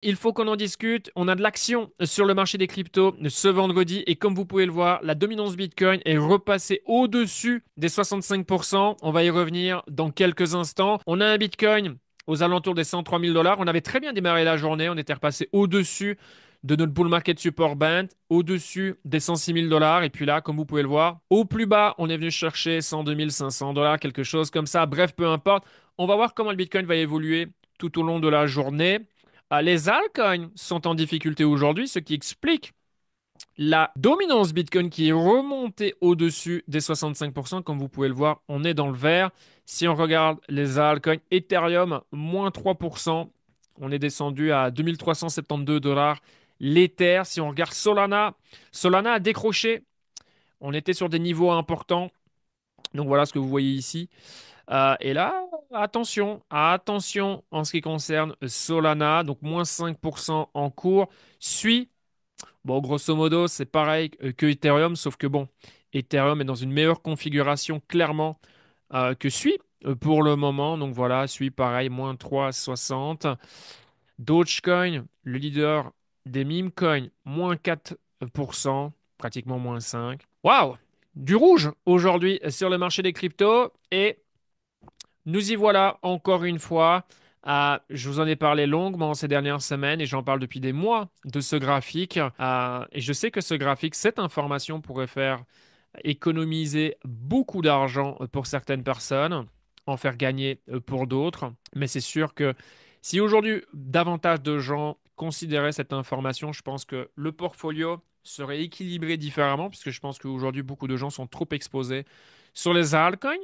Il faut qu'on en discute. On a de l'action sur le marché des cryptos ce vendredi et comme vous pouvez le voir, la dominance Bitcoin est repassée au-dessus des 65%. On va y revenir dans quelques instants. On a un Bitcoin aux alentours des 103 000 dollars. On avait très bien démarré la journée. On était repassé au-dessus de notre bull market support band, au-dessus des 106 000 dollars. Et puis là, comme vous pouvez le voir, au plus bas, on est venu chercher 102 500 dollars, quelque chose comme ça. Bref, peu importe. On va voir comment le Bitcoin va évoluer tout au long de la journée. Les altcoins sont en difficulté aujourd'hui, ce qui explique la dominance Bitcoin qui est remontée au-dessus des 65%. Comme vous pouvez le voir, on est dans le vert. Si on regarde les altcoins, Ethereum, moins 3%. On est descendu à 2372 dollars l'Ether. Si on regarde Solana, Solana a décroché. On était sur des niveaux importants. Donc voilà ce que vous voyez ici. Et là, attention, attention en ce qui concerne Solana, donc moins 5% en cours, suit, bon, grosso modo, c'est pareil que Ethereum, sauf que bon, Ethereum est dans une meilleure configuration clairement que suit pour le moment, donc voilà, suit pareil, moins 3,60. Dogecoin, le leader des meme coins, moins 4%, pratiquement moins 5. Waouh! Du rouge aujourd'hui sur le marché des cryptos et nous y voilà encore une fois. Je vous en ai parlé longuement ces dernières semaines et j'en parle depuis des mois de ce graphique. Et je sais que ce graphique, cette information pourrait faire économiser beaucoup d'argent pour certaines personnes, en faire gagner pour d'autres. Mais c'est sûr que si aujourd'hui davantage de gens considéraient cette information, je pense que le portfolio serait équilibré différemment, puisque je pense qu'aujourd'hui beaucoup de gens sont trop exposés sur les altcoins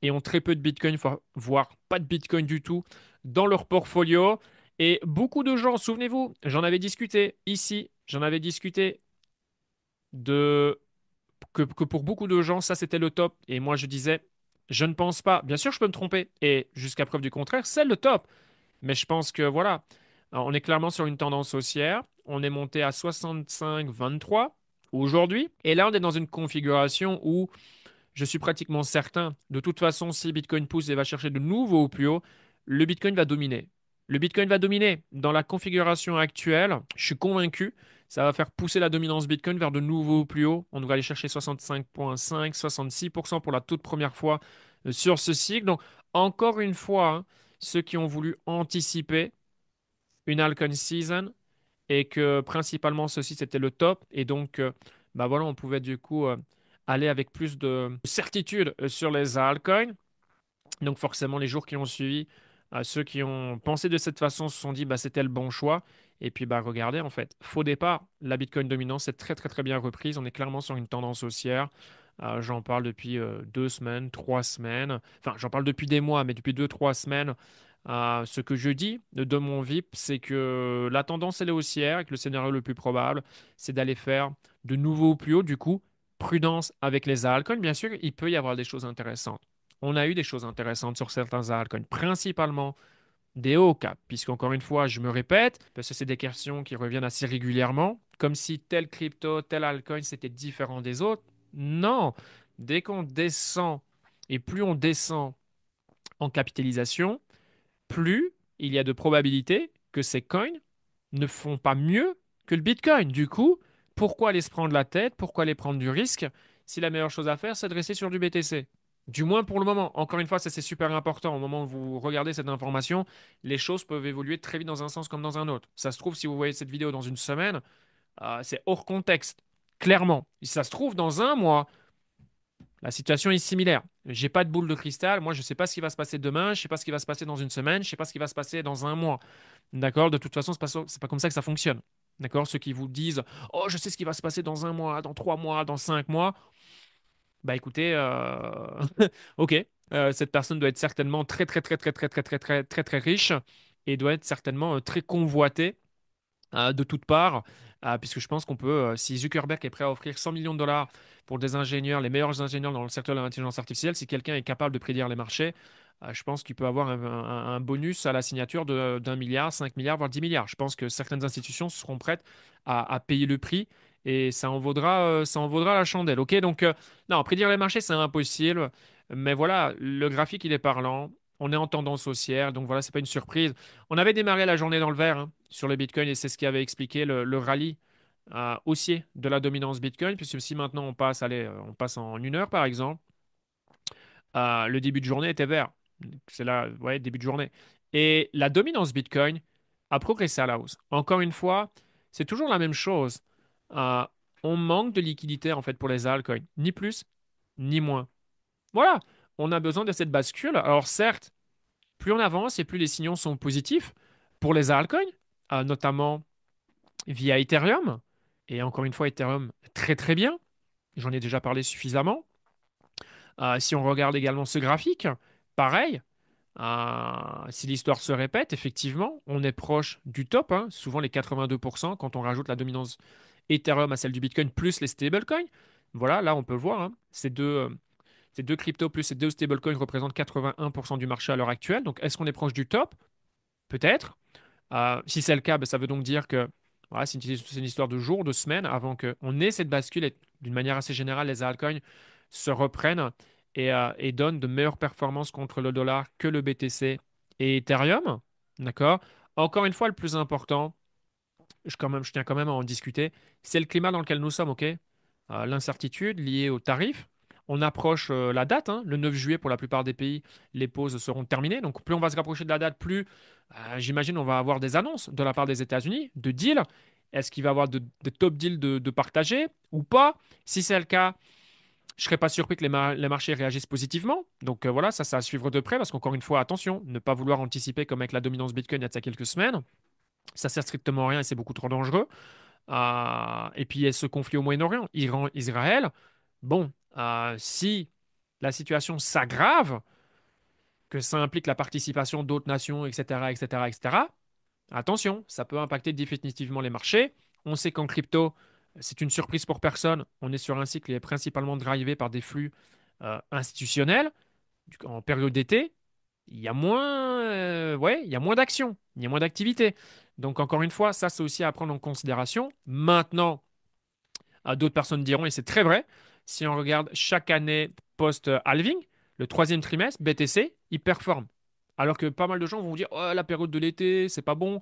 et ont très peu de Bitcoin, voire pas de Bitcoin du tout dans leur portfolio. Et beaucoup de gens, souvenez-vous, j'en avais discuté ici, j'en avais discuté de que pour beaucoup de gens, ça c'était le top. Et moi je disais, je ne pense pas. Bien sûr, je peux me tromper. Et jusqu'à preuve du contraire, c'est le top. Mais je pense que voilà, alors, on est clairement sur une tendance haussière. On est monté à 65,23 aujourd'hui. Et là, on est dans une configuration où je suis pratiquement certain, de toute façon, si Bitcoin pousse et va chercher de nouveaux plus haut, le Bitcoin va dominer. Le Bitcoin va dominer. Dans la configuration actuelle, je suis convaincu, ça va faire pousser la dominance Bitcoin vers de nouveaux plus hauts. On va aller chercher 65,5, 66% pour la toute première fois sur ce cycle. Donc, encore une fois, hein, ceux qui ont voulu anticiper une altcoin season et que principalement ceci c'était le top et donc bah voilà on pouvait du coup aller avec plus de certitude sur les altcoins. Donc forcément les jours qui ont suivi, ceux qui ont pensé de cette façon se sont dit bah c'était le bon choix. Et puis bah regardez en fait, faux départ, la Bitcoin dominante c'est très très très bien reprise, on est clairement sur une tendance haussière. J'en parle depuis 2 semaines, 3 semaines, enfin j'en parle depuis des mois, mais depuis 2, 3 semaines. Ce que je dis de mon VIP, c'est que la tendance elle est haussière et que le scénario le plus probable, c'est d'aller faire de nouveaux plus haut. Du coup, prudence avec les altcoins. Bien sûr, il peut y avoir des choses intéressantes. On a eu des choses intéressantes sur certains altcoins, principalement des hauts caps, puisqu'encore une fois, je me répète, parce que c'est des questions qui reviennent assez régulièrement, comme si tel crypto, tel altcoin, c'était différent des autres. Non, dès qu'on descend, et plus on descend en capitalisation, plus il y a de probabilités que ces coins ne font pas mieux que le Bitcoin. Du coup, pourquoi aller se prendre la tête? Pourquoi aller prendre du risque si la meilleure chose à faire, c'est de rester sur du BTC? Du moins pour le moment. Encore une fois, ça c'est super important. Au moment où vous regardez cette information, les choses peuvent évoluer très vite dans un sens comme dans un autre. Ça se trouve, si vous voyez cette vidéo dans une semaine, c'est hors contexte. Clairement. Si ça se trouve, dans un mois, la situation est similaire. J'ai pas de boule de cristal. Moi, je ne sais pas ce qui va se passer demain. Je ne sais pas ce qui va se passer dans une semaine. Je ne sais pas ce qui va se passer dans un mois. D'accord? De toute façon, c'est pas comme ça que ça fonctionne. D'accord? Ceux qui vous disent, oh, je sais ce qui va se passer dans un mois, dans 3 mois, dans 5 mois. Bah écoutez, ok. Cette personne doit être certainement très, très, très, très, très, très, très, très, très, très riche et doit être certainement très convoitée de toutes parts, puisque je pense qu'on peut, si Zuckerberg est prêt à offrir 100 millions de dollars pour des ingénieurs, les meilleurs ingénieurs dans le secteur de l'intelligence artificielle, si quelqu'un est capable de prédire les marchés, je pense qu'il peut avoir un bonus à la signature d'un milliard, 5 milliards, voire 10 milliards. Je pense que certaines institutions seront prêtes à payer le prix et ça en vaudra la chandelle. Ok, donc non, prédire les marchés, c'est impossible. Mais voilà, le graphique, il est parlant. On est en tendance haussière, donc voilà, c'est pas une surprise. On avait démarré la journée dans le vert hein, sur le Bitcoin et c'est ce qui avait expliqué le rallye haussier de la dominance Bitcoin. Puisque si maintenant on passe, allez, on passe en 1 heure par exemple, le début de journée était vert. C'est là, ouais, début de journée. Et la dominance Bitcoin a progressé à la hausse. Encore une fois, c'est toujours la même chose. Euh, on manque de liquidité en fait pour les altcoins, ni plus ni moins. Voilà, on a besoin de cette bascule. Alors certes, plus on avance et plus les signaux sont positifs pour les altcoins, notamment via Ethereum. Et encore une fois, Ethereum, très très bien. J'en ai déjà parlé suffisamment. Si on regarde également ce graphique, pareil, si l'histoire se répète, effectivement, on est proche du top, hein, souvent les 82% quand on rajoute la dominance Ethereum à celle du Bitcoin plus les stablecoins. Voilà, là on peut le voir, hein, ces deux cryptos plus ces deux stablecoins représentent 81% du marché à l'heure actuelle. Donc est-ce qu'on est proche du top? Peut-être. Si c'est le cas, ben, ça veut donc dire que voilà, c'est une histoire de jours, de semaines avant qu'on ait cette bascule et d'une manière assez générale, les altcoins se reprennent et donnent de meilleures performances contre le dollar que le BTC et Ethereum. D'accord? Encore une fois, le plus important, je tiens quand même à en discuter. C'est le climat dans lequel nous sommes, ok? L'incertitude liée aux tarifs. On approche la date, hein, le 9 juillet pour la plupart des pays, les pauses seront terminées. Donc plus on va se rapprocher de la date, plus j'imagine on va avoir des annonces de la part des États-Unis, de deals. Est-ce qu'il va y avoir de top deals de partager ou pas? Si c'est le cas, je ne serais pas surpris que les marchés réagissent positivement. Donc voilà, ça à suivre de près parce qu'encore une fois, attention, ne pas vouloir anticiper comme avec la dominance Bitcoin il y a de ça quelques semaines. Ça sert strictement à rien et c'est beaucoup trop dangereux. Et puis, il y a ce conflit au Moyen-Orient, Iran-Israël. Bon, si la situation s'aggrave, que ça implique la participation d'autres nations, etc., etc., etc., attention, ça peut impacter définitivement les marchés. On sait qu'en crypto, c'est une surprise pour personne. On est sur un cycle qui est principalement drivé par des flux institutionnels. En période d'été, il y a moins, ouais, il y a moins d'action, il y a moins d'activité. Donc, encore une fois, ça, c'est aussi à prendre en considération. Maintenant, d'autres personnes diront, et c'est très vrai, si on regarde chaque année post-halving, le troisième trimestre, BTC, il performe. Alors que pas mal de gens vont vous dire, oh, la période de l'été, c'est pas bon.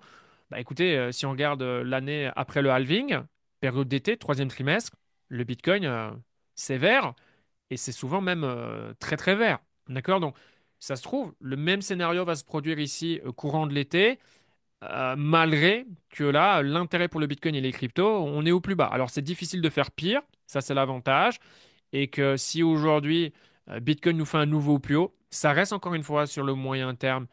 Bah écoutez, si on regarde l'année après le halving, période d'été, troisième trimestre, le Bitcoin, c'est vert et c'est souvent même très très vert. D'accord? Donc, ça se trouve, le même scénario va se produire ici courant de l'été malgré que là, l'intérêt pour le Bitcoin et les cryptos, on est au plus bas. Alors, c'est difficile de faire pire, ça c'est l'avantage, et que si aujourd'hui Bitcoin nous fait un nouveau plus haut, ça reste encore une fois sur le moyen terme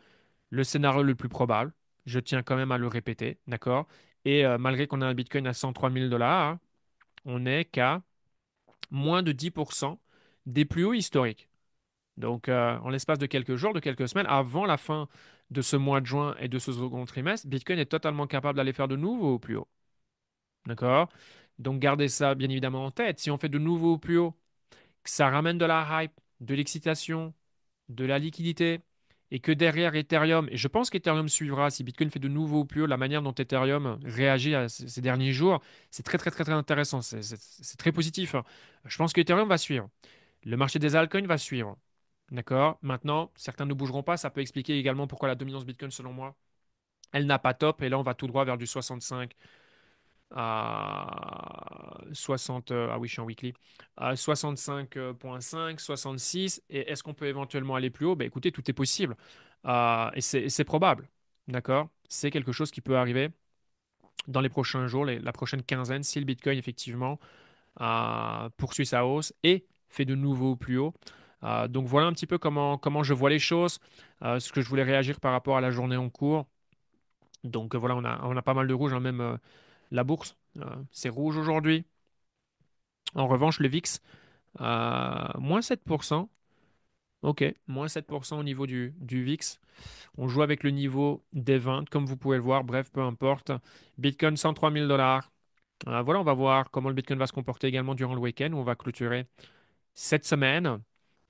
le scénario le plus probable. Je tiens quand même à le répéter, d'accord? Et malgré qu'on a un Bitcoin à 103 000 dollars, hein, on n'est qu'à moins de 10% des plus hauts historiques. Donc, en l'espace de quelques jours, de quelques semaines, avant la fin de ce mois de juin et de ce second trimestre, Bitcoin est totalement capable d'aller faire de nouveaux plus haut. D'accord? Donc, gardez ça bien évidemment en tête. Si on fait de nouveaux plus haut, que ça ramène de la hype, de l'excitation, de la liquidité, et que derrière Ethereum, et je pense qu'Ethereum suivra, si Bitcoin fait de nouveaux plus haut, la manière dont Ethereum réagit à ces derniers jours, c'est très très très très intéressant. C'est très positif, hein. Je pense qu'Ethereum va suivre. Le marché des altcoins va suivre. D'accord? Maintenant, certains ne bougeront pas. Ça peut expliquer également pourquoi la dominance Bitcoin, selon moi, elle n'a pas top. Et là, on va tout droit vers du 65 à 60. Ah oui, je suis en weekly. À 65,5, 66. Et est-ce qu'on peut éventuellement aller plus haut? Ben, écoutez, tout est possible. Et c'est probable. D'accord? C'est quelque chose qui peut arriver dans les prochains jours, la prochaine quinzaine, si le Bitcoin, effectivement, poursuit sa hausse et fait de nouveaux plus hauts. Donc voilà un petit peu comment je vois les choses, ce que je voulais réagir par rapport à la journée en cours. Donc voilà, on a pas mal de rouge, hein, même la bourse, c'est rouge aujourd'hui. En revanche, le VIX, moins 7%. Ok, moins 7% au niveau du VIX. On joue avec le niveau des 20, comme vous pouvez le voir. Bref, peu importe. Bitcoin, 103 000 dollars. Voilà, on va voir comment le Bitcoin va se comporter également durant le week-end où on va clôturer cette semaine.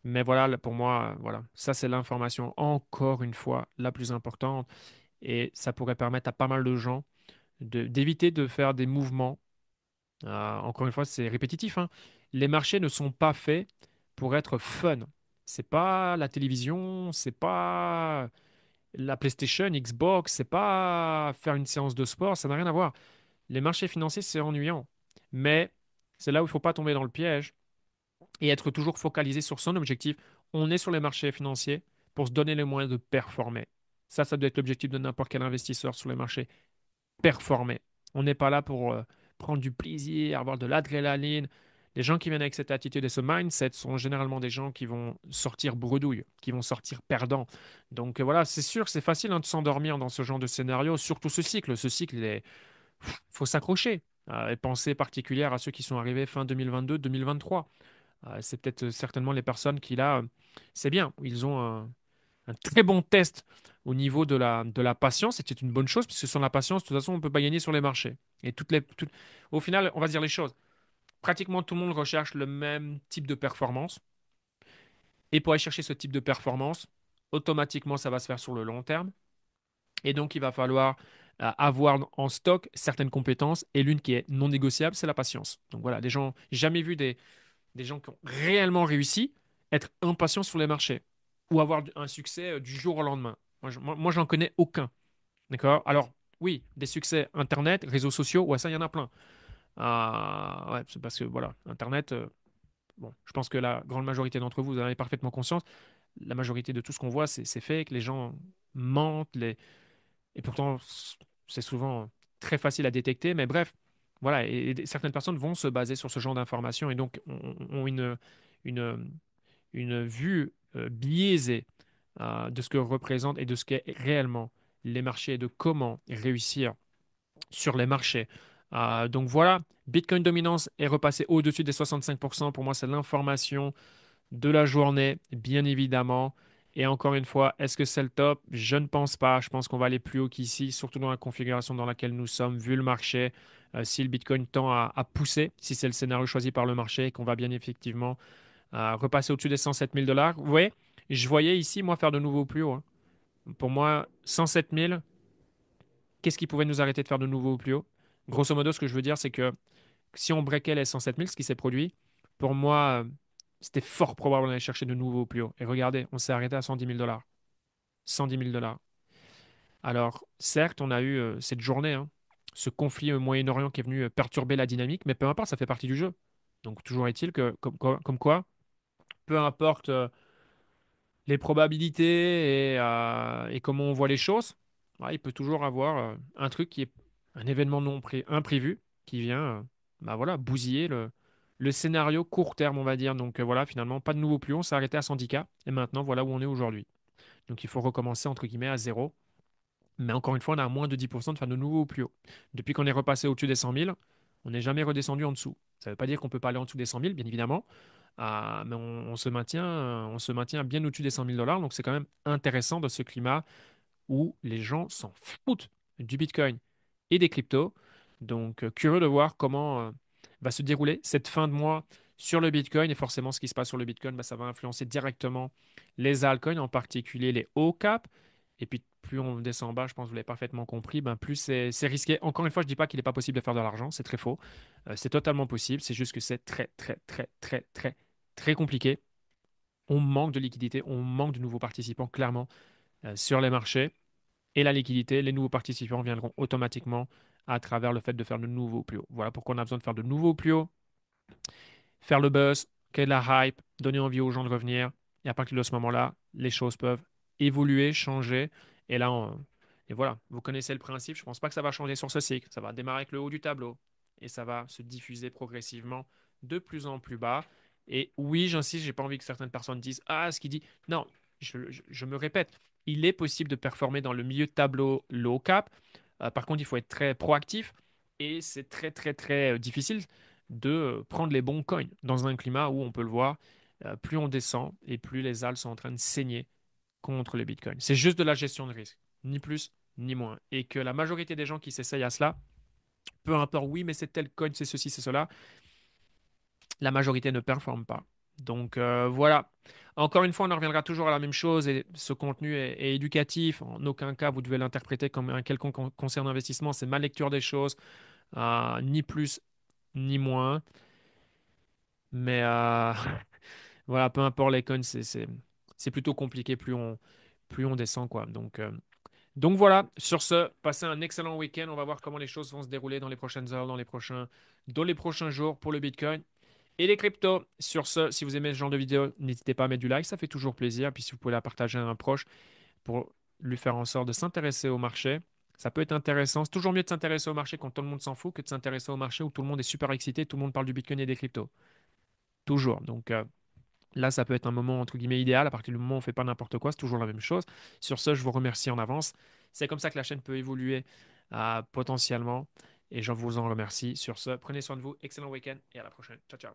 Mais voilà, pour moi, voilà, ça c'est l'information encore une fois la plus importante et ça pourrait permettre à pas mal de gens d'éviter de faire des mouvements. Encore une fois, c'est répétitif, hein. Les marchés ne sont pas faits pour être fun. C'est pas la télévision, c'est pas la PlayStation, Xbox, c'est pas faire une séance de sport, ça n'a rien à voir. Les marchés financiers, c'est ennuyant. Mais c'est là où il ne faut pas tomber dans le piège et être toujours focalisé sur son objectif. On est sur les marchés financiers pour se donner les moyens de performer. Ça doit être l'objectif de n'importe quel investisseur sur les marchés. Performer. On n'est pas là pour prendre du plaisir, avoir de l'adrénaline. Les gens qui viennent avec cette attitude et ce mindset sont généralement des gens qui vont sortir bredouilles, qui vont sortir perdants. Donc voilà, c'est sûr que c'est facile hein, de s'endormir dans ce genre de scénario, surtout ce cycle. Ce cycle, faut s'accrocher. Et pensée particulière à ceux qui sont arrivés fin 2022-2023. C'est peut-être certainement les personnes qui, là, c'est bien, ils ont un très bon test au niveau de la patience, et c'est une bonne chose, puisque sans la patience, de toute façon, on ne peut pas gagner sur les marchés. Et au final, on va se dire les choses. Pratiquement tout le monde recherche le même type de performance. Et pour aller chercher ce type de performance, automatiquement, ça va se faire sur le long terme. Et donc, il va falloir avoir en stock certaines compétences. Et l'une qui est non négociable, c'est la patience. Donc voilà, des gens, j'ai jamais vu des gens qui ont réellement réussi être impatients sur les marchés ou avoir un succès du jour au lendemain. Moi, j'en connais aucun. D'accord? Alors, oui, des succès Internet, réseaux sociaux, ouais, ça, il y en a plein. Ouais, c'est parce que, voilà, Internet, bon, je pense que la grande majorité d'entre vous, vous en avez parfaitement conscience. La majorité de tout ce qu'on voit, c'est fake. Les gens mentent. Et pourtant, c'est souvent très facile à détecter. Mais bref, voilà. Et certaines personnes vont se baser sur ce genre d'informations et donc ont une, une vue biaisée de ce que représente et de ce qu'est réellement les marchés et de comment réussir sur les marchés. Donc voilà, Bitcoin dominance est repassé au-dessus des 65%. Pour moi, c'est l'information de la journée, bien évidemment. Et encore une fois, est-ce que c'est le top? Je ne pense pas. Je pense qu'on va aller plus haut qu'ici, surtout dans la configuration dans laquelle nous sommes, vu le marché. Si le Bitcoin tend à pousser, si c'est le scénario choisi par le marché, et qu'on va bien effectivement repasser au-dessus des 107 000 dollars. Oui, je voyais ici, moi, faire de nouveau plus haut, hein. Pour moi, 107 000, qu'est-ce qui pouvait nous arrêter de faire de nouveau au plus haut? Grosso modo, ce que je veux dire, c'est que si on breakait les 107 000, ce qui s'est produit, pour moi, c'était fort probable d'aller chercher de nouveau au plus haut. Et regardez, on s'est arrêté à 110 000 dollars. 110 000 dollars. Alors, certes, on a eu cette journée, hein, ce conflit au Moyen-Orient qui est venu perturber la dynamique, mais peu importe, ça fait partie du jeu. Donc, toujours est-il que, comme quoi, peu importe les probabilités et comment on voit les choses, ouais, il peut toujours avoir un truc qui est un événement imprévu qui vient bah voilà, bousiller le scénario court terme, on va dire. Donc voilà, finalement, pas de nouveau plus haut, on s'est arrêté à 110K et maintenant, voilà où on est aujourd'hui. Donc il faut recommencer entre guillemets à zéro. Mais encore une fois, on a à moins de 10% de faire de nouveau plus haut. Depuis qu'on est repassé au-dessus des 100 000, on n'est jamais redescendu en dessous. Ça ne veut pas dire qu'on ne peut pas aller en dessous des 100 000, bien évidemment, mais on se maintient bien au-dessus des 100 000 dollars. Donc c'est quand même intéressant dans ce climat où les gens s'en foutent du Bitcoin et des cryptos. Donc, curieux de voir comment va se dérouler cette fin de mois sur le Bitcoin. Et forcément, ce qui se passe sur le Bitcoin, bah, ça va influencer directement les altcoins, en particulier les hauts caps. Et puis, plus on descend en bas, je pense que vous l'avez parfaitement compris, ben, plus c'est risqué. Encore une fois, je ne dis pas qu'il n'est pas possible de faire de l'argent, c'est très faux. C'est totalement possible, c'est juste que c'est très, très, très, très, très, très compliqué. On manque de liquidité, on manque de nouveaux participants, clairement, sur les marchés. Et la liquidité, les nouveaux participants viendront automatiquement à travers le fait de faire de nouveaux plus hauts. Voilà pourquoi on a besoin de faire de nouveaux plus hauts, faire le buzz, créer de la hype, donner envie aux gens de revenir. Et à partir de ce moment-là, les choses peuvent évoluer, changer. Et là, et voilà, vous connaissez le principe. Je ne pense pas que ça va changer sur ce cycle. Ça va démarrer avec le haut du tableau et ça va se diffuser progressivement de plus en plus bas. Et oui, j'insiste, j'ai pas envie que certaines personnes disent ah, ce qu'il dit. Non, je me répète, il est possible de performer dans le milieu de tableau low cap. Par contre, il faut être très proactif et c'est très, très, très difficile de prendre les bons coins dans un climat où on peut le voir, plus on descend et plus les algues sont en train de saigner contre les bitcoins. C'est juste de la gestion de risque, ni plus ni moins. Et que la majorité des gens qui s'essayent à cela, peu importe, oui, mais c'est tel coin, c'est ceci, c'est cela, la majorité ne performe pas. Donc voilà. Encore une fois, on en reviendra toujours à la même chose et ce contenu est éducatif. En aucun cas, vous devez l'interpréter comme un quelconque conseil d'investissement. C'est ma lecture des choses, ni plus ni moins. Mais Voilà, peu importe les coins, c'est plutôt compliqué plus on descend, quoi. Donc voilà, sur ce, passez un excellent week-end. On va voir comment les choses vont se dérouler dans les prochaines heures, dans les prochains jours pour le Bitcoin et les cryptos. Sur ce, si vous aimez ce genre de vidéo, n'hésitez pas à mettre du like, ça fait toujours plaisir. Puis si vous pouvez la partager à un proche pour lui faire en sorte de s'intéresser au marché, ça peut être intéressant. C'est toujours mieux de s'intéresser au marché quand tout le monde s'en fout que de s'intéresser au marché où tout le monde est super excité, tout le monde parle du Bitcoin et des cryptos. Toujours. Là, ça peut être un moment entre guillemets idéal. À partir du moment où on ne fait pas n'importe quoi, c'est toujours la même chose. Sur ce, je vous remercie en avance. C'est comme ça que la chaîne peut évoluer potentiellement. Et je vous en remercie. Sur ce, prenez soin de vous. Excellent week-end et à la prochaine. Ciao, ciao.